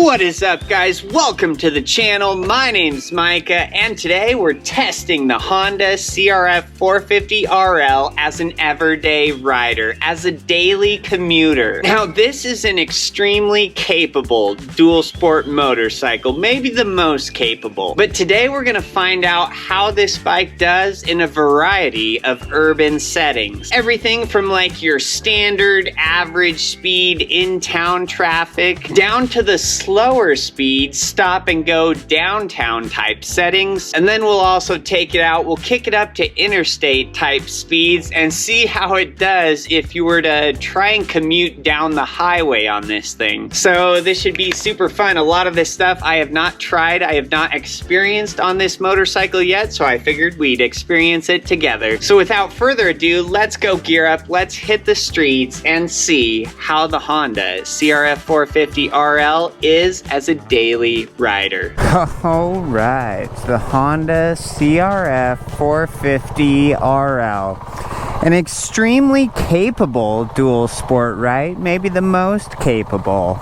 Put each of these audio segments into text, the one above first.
What is up, guys? Welcome to the channel. My name's Micah, and today we're testing the Honda CRF450RL as an everyday rider, as a daily commuter. Now, this is an extremely capable dual sport motorcycle, maybe the most capable. But today we're gonna find out how this bike does in a variety of urban settings. Everything from like your standard average speed in-town traffic, down to the slower speed stop and go downtown type settings, and then we'll also take it out, we'll kick it up to interstate type speeds and see how it does if you were to try and commute down the highway on this thing. So this should be super fun. A lot of this stuff I have not tried, I have not experienced on this motorcycle yet, so I figured we'd experience it together. So without further ado, let's go gear up, let's hit the streets and see how the Honda CRF450RL is as a daily rider. All right, the Honda CRF450RL. An extremely capable dual sport, right? Maybe the most capable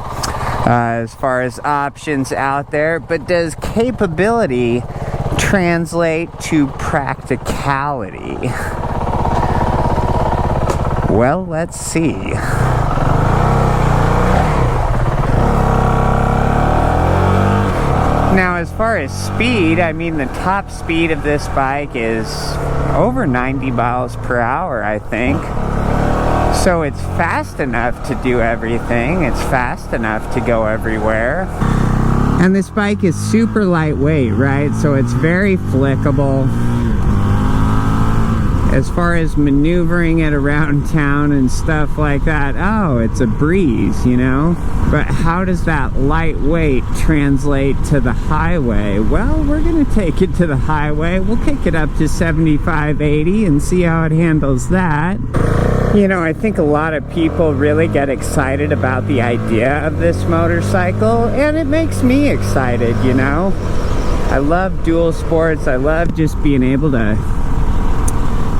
as far as options out there, but does capability translate to practicality? Well, let's see. Now, as far as speed, I mean, the top speed of this bike is over 90 miles per hour, I think. So it's fast enough to do everything. It's fast enough to go everywhere. And this bike is super lightweight, right? So it's very flickable. As far as maneuvering it around town and stuff like that, oh, it's a breeze, you know? But how does that lightweight translate to the highway? Well, we're gonna take it to the highway. We'll kick it up to 75, 80 and see how it handles that. You know, I think a lot of people really get excited about the idea of this motorcycle, and it makes me excited, you know? I love dual sports. I love just being able to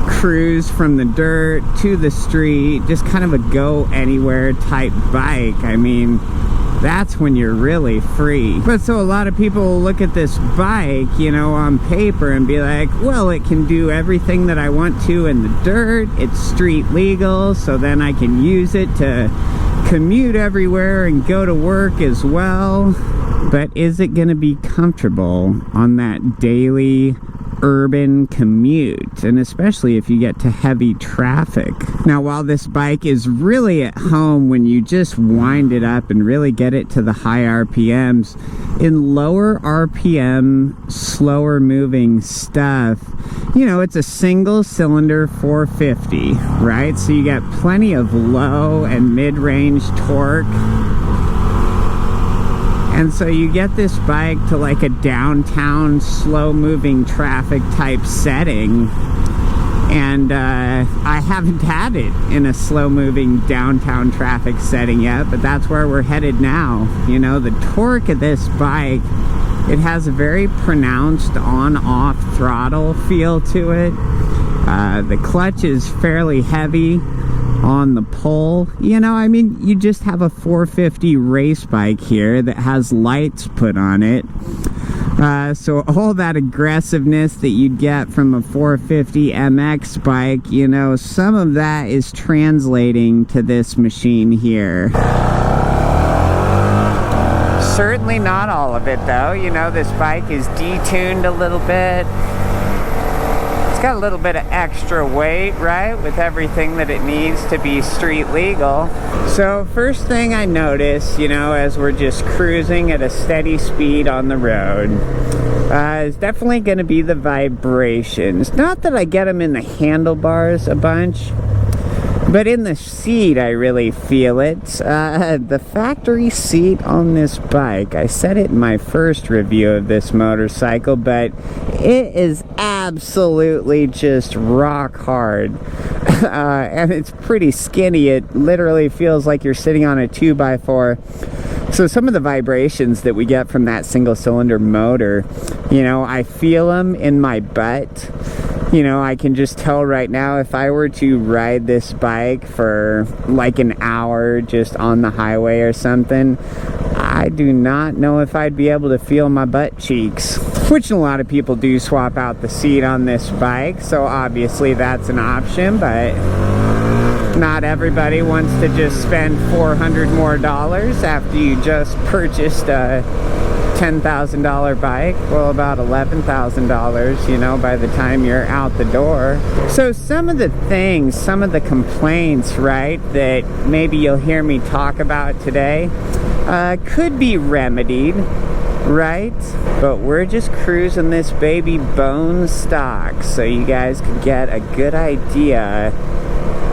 cruise from the dirt to the street, just kind of a go anywhere type bike. I mean, that's when you're really free. But so a lot of people will look at this bike, you know, on paper and be like, well, it can do everything that I want to in the dirt. It's street legal, so then I can use it to commute everywhere and go to work as well. But is it going to be comfortable on that daily urban commute, and especially if you get to heavy traffic? Now, while this bike is really at home when you just wind it up and really get it to the high RPMs, in lower RPM, slower moving stuff, you know, it's a single cylinder 450, right? So you get plenty of low and mid-range torque. And so you get this bike to like a downtown slow-moving traffic type setting, and I haven't had it in a slow-moving downtown traffic setting yet, but that's where we're headed now. You know, the torque of this bike, it has a very pronounced on-off throttle feel to it. The clutch is fairly heavy on the pole. You know, I mean, you just have a 450 race bike here that has lights put on it. So all that aggressiveness that you get from a 450 MX bike, you know, some of that is translating to this machine here. Certainly not all of it, though. You know, this bike is detuned a little bit. It's got a little bit of extra weight, right, with everything that it needs to be street legal. So first thing I notice, you know, as we're just cruising at a steady speed on the road, is definitely going to be the vibrations. Not that I get them in the handlebars a bunch, but in the seat I really feel it. The factory seat on this bike, I said it in my first review of this motorcycle, but it is absolutely just rock hard. And it's pretty skinny. It literally feels like you're sitting on a 2x4. So some of the vibrations that we get from that single cylinder motor, you know, I feel them in my butt. You know, I can just tell right now, if I were to ride this bike for like an hour just on the highway or something, I do not know if I'd be able to feel my butt cheeks. Which a lot of people do swap out the seat on this bike, so obviously that's an option, but not everybody wants to just spend $400 more after you just purchased a $10,000 bike. Well, about $11,000, you know, by the time you're out the door. So some of the things, some of the complaints, right, that maybe you'll hear me talk about today could be remedied, right? But we're just cruising this baby bone stock so you guys can get a good idea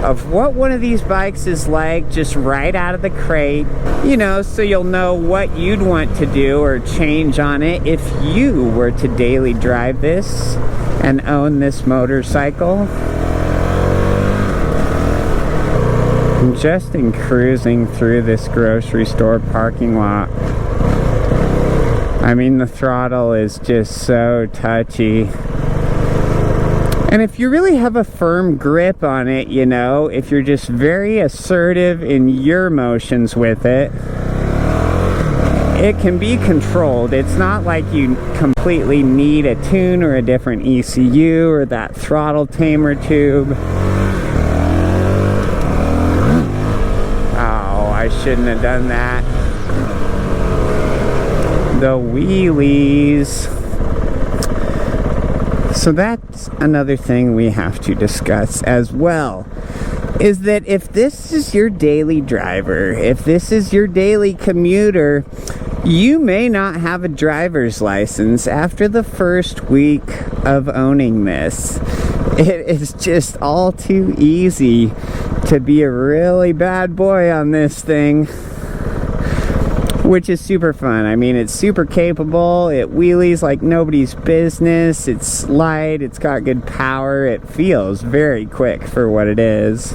of what one of these bikes is like just right out of the crate, you know, so you'll know what you'd want to do or change on it if you were to daily drive this and own this motorcycle. Just in cruising through this grocery store parking lot, I mean, the throttle is just so touchy. And if you really have a firm grip on it, you know, if you're just very assertive in your motions with it, it can be controlled. It's not like you completely need a tune or a different ECU or that throttle tamer tube. I shouldn't have done that. The wheelies. So that's another thing we have to discuss as well, is that if this is your daily driver, if this is your daily commuter, you may not have a driver's license after the first week of owning this. It is just all too easy to be a really bad boy on this thing, which is super fun. I mean, it's super capable. It wheelies like nobody's business. It's light. It's got good power. It feels very quick for what it is.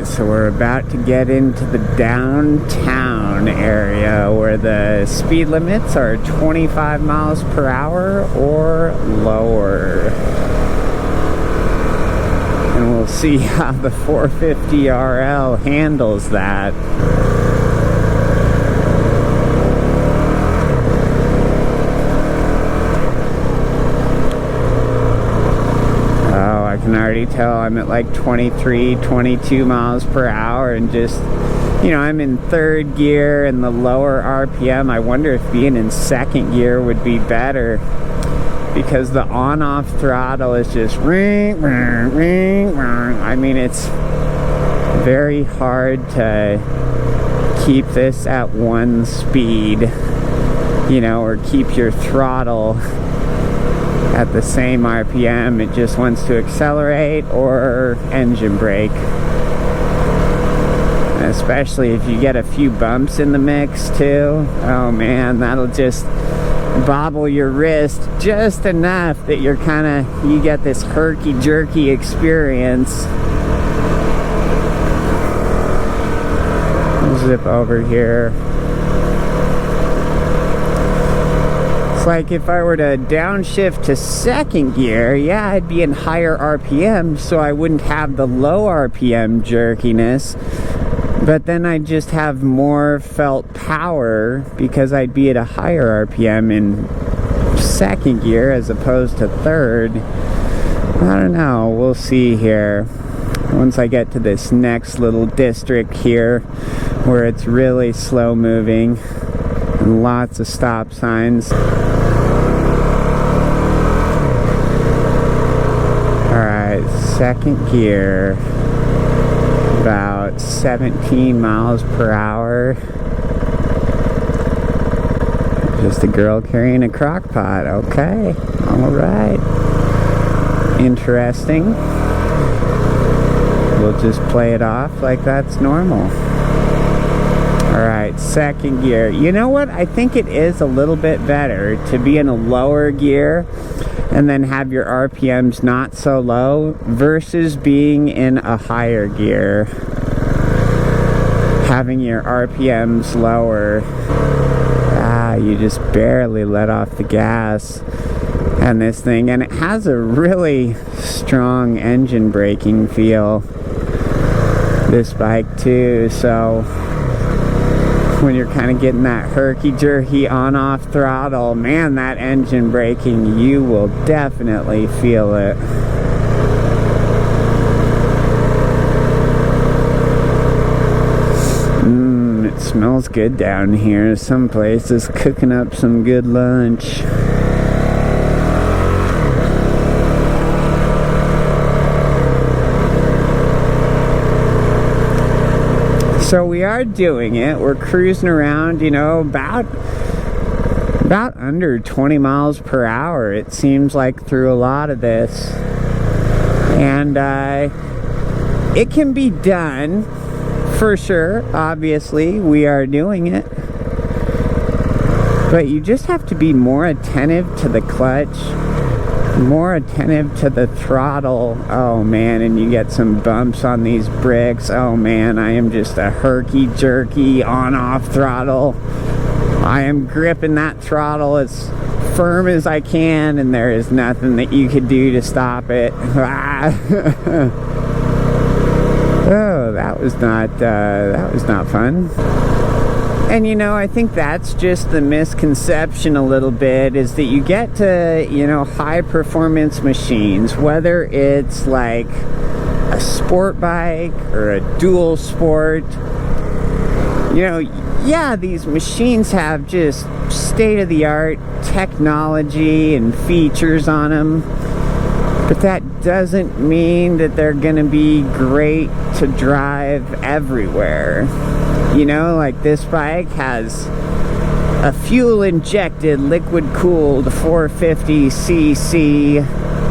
So we're about to get into the downtown area where the speed limits are 25 miles per hour or lower. And we'll see how the 450RL handles that. I can already tell I'm at like 23, 22 miles per hour, and just, you know, I'm in third gear and the lower RPM. I wonder if being in second gear would be better, because the on-off throttle is just ring, ring, ring, ring. I mean, it's very hard to keep this at one speed, you know, or keep your throttle at the same RPM. It just wants to accelerate or engine brake. Especially if you get a few bumps in the mix too. Oh man, that'll just bobble your wrist just enough that you get this herky-jerky experience. Zip over here. Like if I were to downshift to second gear, yeah, I'd be in higher RPM, so I wouldn't have the low RPM jerkiness, but then I'd just have more felt power because I'd be at a higher RPM in second gear as opposed to third. I don't know, we'll see here once I get to this next little district here where it's really slow moving and lots of stop signs. Second gear, about 17 miles per hour. Just a girl carrying a crock pot. Okay, all right. Interesting. We'll just play it off like that's normal. All right, second gear. You know what? I think it is a little bit better to be in a lower gear and then have your RPMs not so low versus being in a higher gear, having your RPMs lower. You just barely let off the gas. and this thing, and it has a really strong engine braking feel, this bike too. So when you're kind of getting that herky-jerky on-off throttle, man, that engine braking, you will definitely feel it. It smells good down here. Some places cooking up some good lunch. So we are doing it. We're cruising around, you know, about under 20 miles per hour, it seems like, through a lot of this. And it can be done, for sure. Obviously, we are doing it. But you just have to be more attentive to the clutch, more attentive to the throttle. Oh man, and you get some bumps on these bricks. Oh man, I am just a herky-jerky on-off throttle. I am gripping that throttle as firm as I can, and there is nothing that you could do to stop it. Oh, that was not fun. And you know, I think that's just the misconception a little bit, is that you get to, you know, high performance machines, whether it's like a sport bike or a dual sport, you know, yeah, these machines have just state-of-the-art technology and features on them, but that doesn't mean that they're gonna be great to drive everywhere. You know, like this bike has a fuel-injected, liquid-cooled 450cc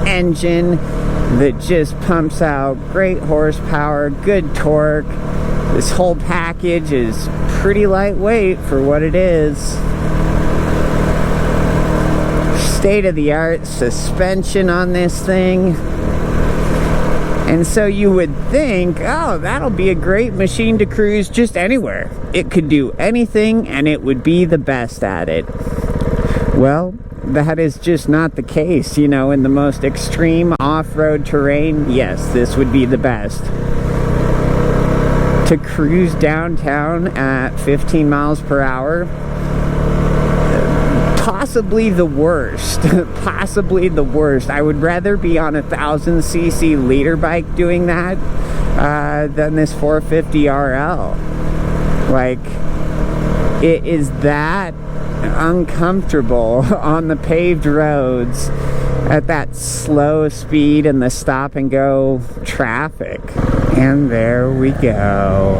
engine that just pumps out great horsepower, good torque. This whole package is pretty lightweight for what it is. State-of-the-art suspension on this thing. And so you would think, oh, that'll be a great machine to cruise just anywhere. It could do anything and it would be the best at it. Well, that is just not the case. You know, in the most extreme off-road terrain, yes, this would be the best. To cruise downtown at 15 miles per hour, possibly the worst. Possibly the worst. I would rather be on a 1000cc leader bike doing that than this 450RL. Like, it is that uncomfortable on the paved roads at that slow speed and the stop and go traffic. And there we go.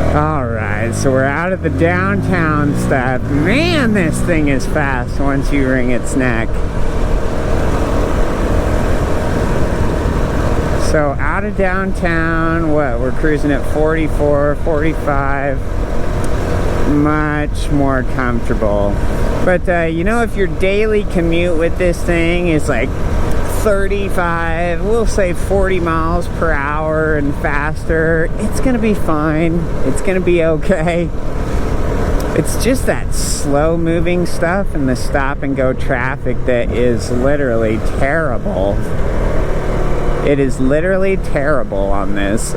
Alright, so we're out of the downtown stuff. Man, this thing is fast once you wring its neck. So out of downtown, what? We're cruising at 44, 45. Much more comfortable. But, you know, if your daily commute with this thing is like 35, we'll say 40 miles per hour and faster, it's gonna be fine. It's gonna be okay. It's just that slow moving stuff and the stop and go traffic that is literally terrible. It is literally terrible on this.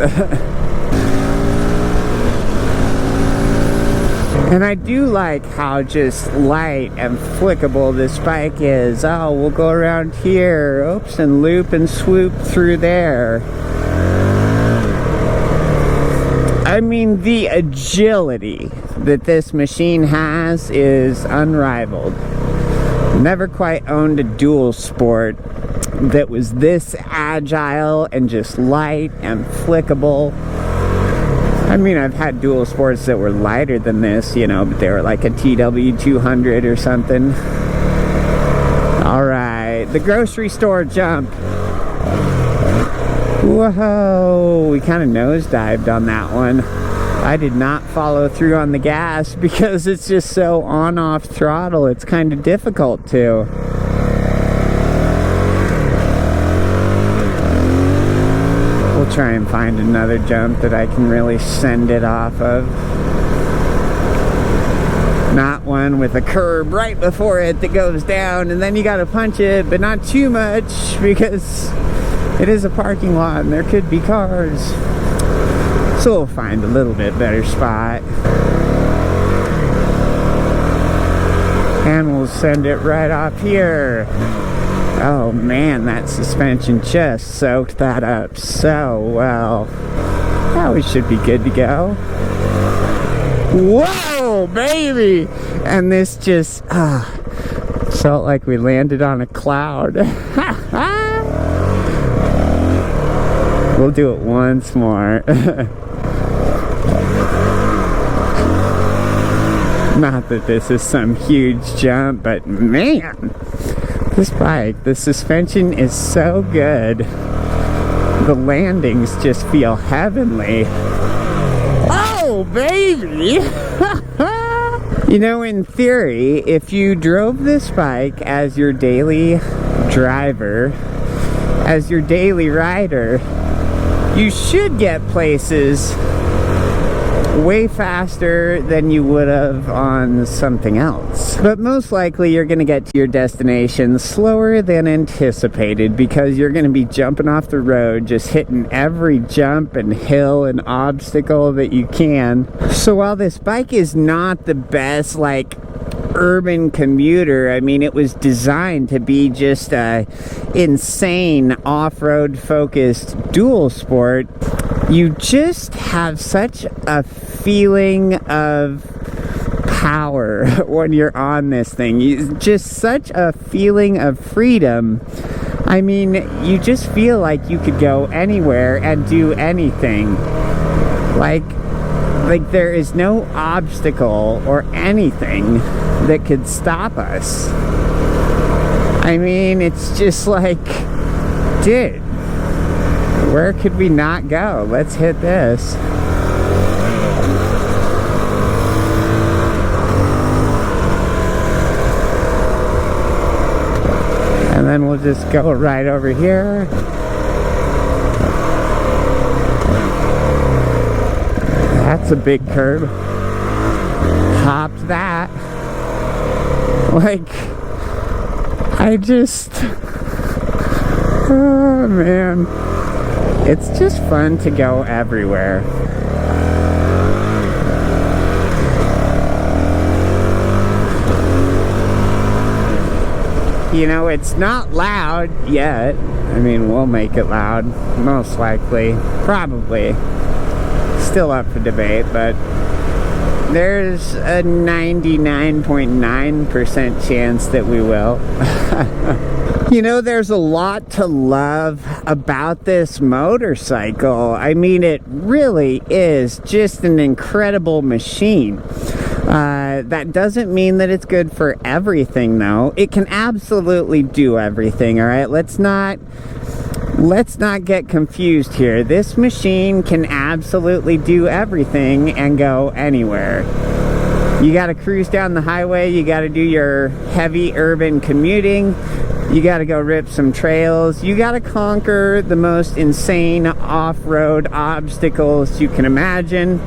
And I do like how just light and flickable this bike is. Oh, we'll go around here, oops, and loop and swoop through there. I mean, the agility that this machine has is unrivaled. Never quite owned a dual sport that was this agile and just light and flickable. I mean, I've had dual sports that were lighter than this, you know, but they were like a TW200 or something. Alright, the grocery store jump. Whoa, we kind of nosedived on that one. I did not follow through on the gas because it's just so on-off throttle, it's kind of difficult to. We'll try and find another jump that I can really send it off of. Not one with a curb right before it that goes down and then you gotta punch it, but not too much because it is a parking lot and there could be cars. So we'll find a little bit better spot. And we'll send it right off here. Oh man, that suspension just soaked that up so well. Now we should be good to go. Whoa, baby! And this just felt like we landed on a cloud. We'll do it once more. Not that this is some huge jump, but man, this bike, the suspension is so good. The landings just feel heavenly. Oh, baby! You know, in theory, if you drove this bike as your daily driver, as your daily rider, you should get places way faster than you would have on something else. But most likely you're going to get to your destination slower than anticipated because you're going to be jumping off the road, just hitting every jump and hill and obstacle that you can. So while this bike is not the best, like, urban commuter, I mean, it was designed to be just a insane off-road focused dual sport. You just have such a feeling of power when you're on this thing. Just such a feeling of freedom. I mean, you just feel like you could go anywhere and do anything. Like there is no obstacle or anything that could stop us. I mean, it's just like, dude, where could we not go? Let's hit this. And then we'll just go right over here. That's a big curb. Hopped that. Like, I just... Oh, man. It's just fun to go everywhere. You know, it's not loud yet. I mean, we'll make it loud, most likely. Probably. Still up for debate, but there's a 99.9% chance that we will. You know, there's a lot to love about this motorcycle. I mean, it really is just an incredible machine. That doesn't mean that it's good for everything, though. It can absolutely do everything, all right? Let's not get confused here. This machine can absolutely do everything and go anywhere. You gotta cruise down the highway, you gotta do your heavy urban commuting, you gotta go rip some trails, you gotta conquer the most insane off-road obstacles you can imagine.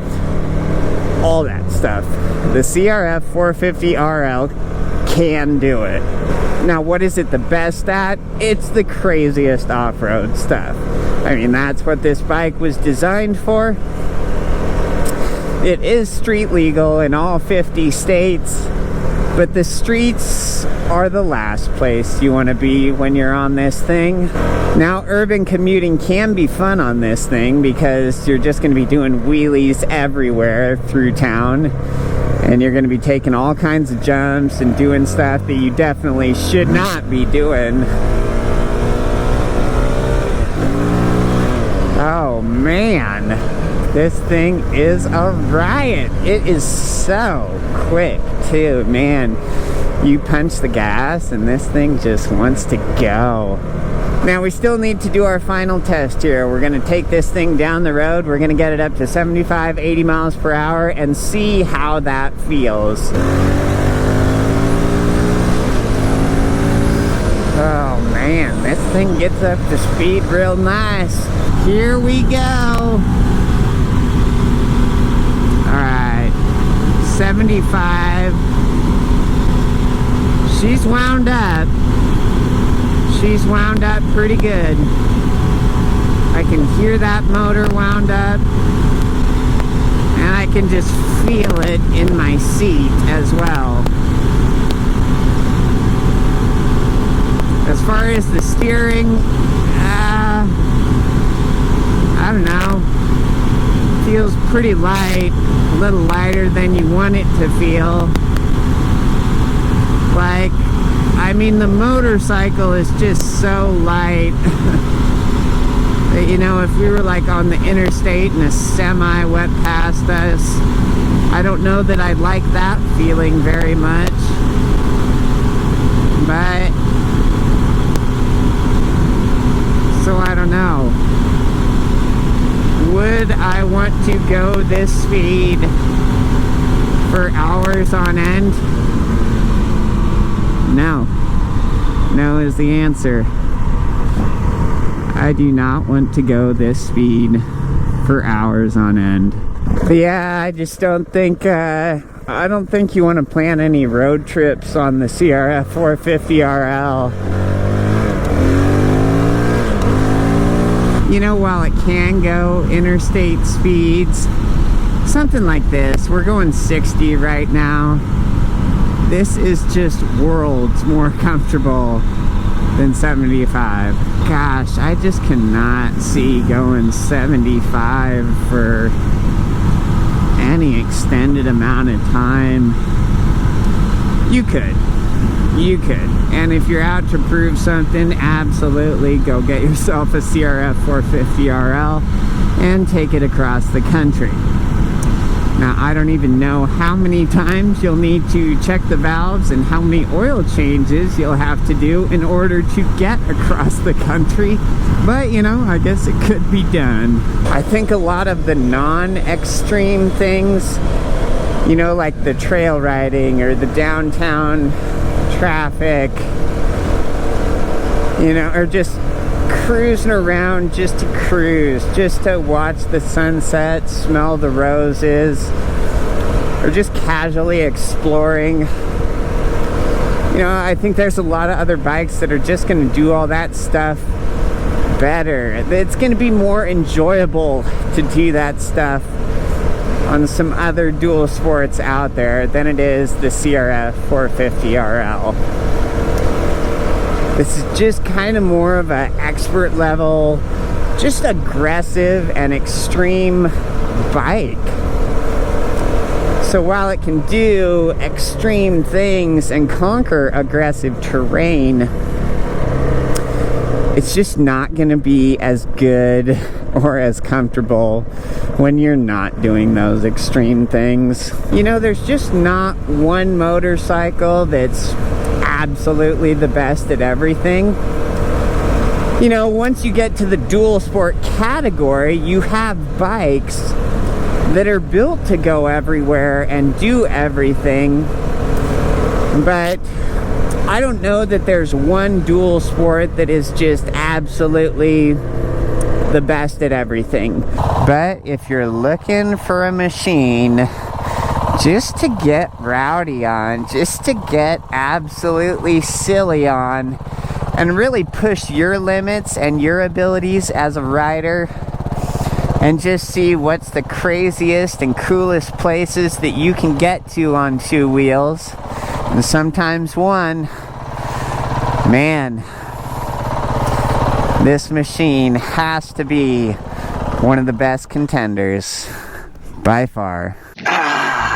All that stuff. The CRF450RL can do it. Now, what is it the best at? It's the craziest off-road stuff. I mean, that's what this bike was designed for. It is street legal in all 50 states, but the streets are the last place you want to be when you're on this thing. Now, urban commuting can be fun on this thing because you're just going to be doing wheelies everywhere through town. And you're going to be taking all kinds of jumps and doing stuff that you definitely should not be doing. Oh man, this thing is a riot. It is so quick too, man. You punch the gas and this thing just wants to go. Now we still need to do our final test here. We're gonna take this thing down the road. We're gonna get it up to 75, 80 miles per hour and see how that feels. Oh man, this thing gets up to speed real nice. Here we go. All right, 75. She's wound up. She's wound up pretty good. I can hear that motor wound up, and I can just feel it in my seat as well. As far as the steering, I don't know. Feels pretty light, a little lighter than you want it to feel. Like, I mean, the motorcycle is just so light that, you know, if we were like on the interstate and a semi went past us, I don't know that I'd like that feeling very much. But, so I don't know. Would I want to go this speed for hours on end? No. No is the answer. I do not want to go this speed for hours on end. But yeah, I just don't think, I don't think you want to plan any road trips on the CRF450RL. You know, while it can go interstate speeds, something like this, we're going 60 right now. This is just worlds more comfortable than 75. Gosh, I just cannot see going 75 for any extended amount of time. You could. You could. And if you're out to prove something, absolutely go get yourself a CRF450RL and take it across the country. Now, I don't even know how many times you'll need to check the valves and how many oil changes you'll have to do in order to get across the country. But, you know, I guess it could be done. I think a lot of the non-extreme things, you know, like the trail riding or the downtown traffic, you know, or just cruising around just to cruise, just to watch the sunset, smell the roses, or just casually exploring. You know, I think there's a lot of other bikes that are just going to do all that stuff better. It's going to be more enjoyable to do that stuff on some other dual sports out there than it is the CRF450RL. This is just kind of more of an expert level, just aggressive and extreme bike. So while it can do extreme things and conquer aggressive terrain, it's just not going to be as good or as comfortable when you're not doing those extreme things. You know, there's just not one motorcycle that's absolutely the best at everything. You know, once you get to the dual sport category, you have bikes that are built to go everywhere and do everything. But I don't know that there's one dual sport that is just absolutely the best at everything. But if you're looking for a machine just to get rowdy on, just to get absolutely silly on, and really push your limits and your abilities as a rider, and just see what's the craziest and coolest places that you can get to on two wheels, and sometimes one, man, this machine has to be one of the best contenders by far.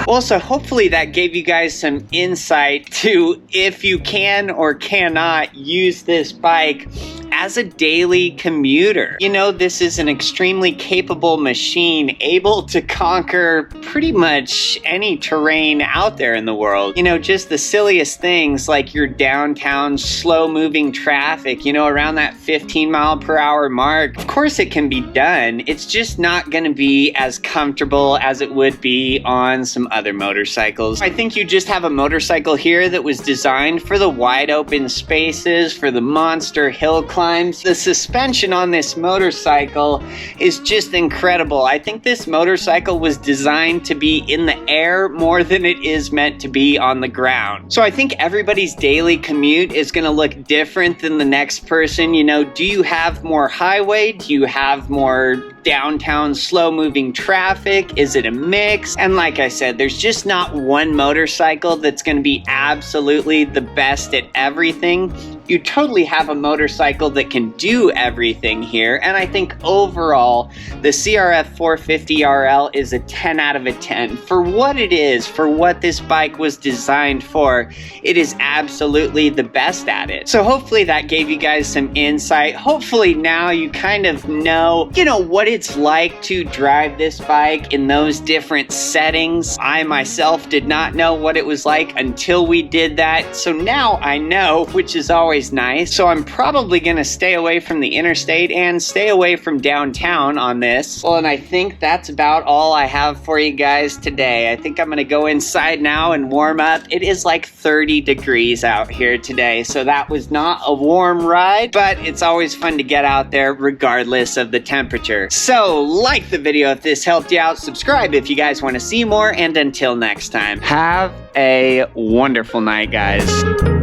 Well, so hopefully that gave you guys some insight to if you can or cannot use this bike as a daily commuter. You know, this is an extremely capable machine, able to conquer pretty much any terrain out there in the world. You know, just the silliest things like your downtown slow-moving traffic, you know, around that 15-mile-per-hour mark. Of course it can be done. It's just not going to be as comfortable as it would be on some other motorcycles. I think you just have a motorcycle here that was designed for the wide open spaces, for the monster hill climb climbs. The suspension on this motorcycle is just incredible. I think this motorcycle was designed to be in the air more than it is meant to be on the ground. So I think everybody's daily commute is going to look different than the next person. You know, do you have more highway? Do you have more downtown slow moving traffic? Is it a mix? And like I said, there's just not one motorcycle that's going to be absolutely the best at everything. You totally have a motorcycle that can do everything here, and I think overall the CRF450RL is a 10 out of a 10. For what it is, for what this bike was designed for, it is absolutely the best at it. So hopefully that gave you guys some insight. Hopefully now you kind of know, what it's like to drive this bike in those different settings. I myself did not know what it was like until we did that, so now I know, which is always nice. So I'm probably gonna stay away from the interstate and stay away from downtown on this. Well, and I think that's about all I have for you guys today. I think I'm gonna go inside now and warm up. It is like 30 degrees out here today, so that was not a warm ride, but it's always fun to get out there regardless of the temperature. So like the video if this helped you out, subscribe if you guys want to see more, and until next time, have a wonderful night, guys.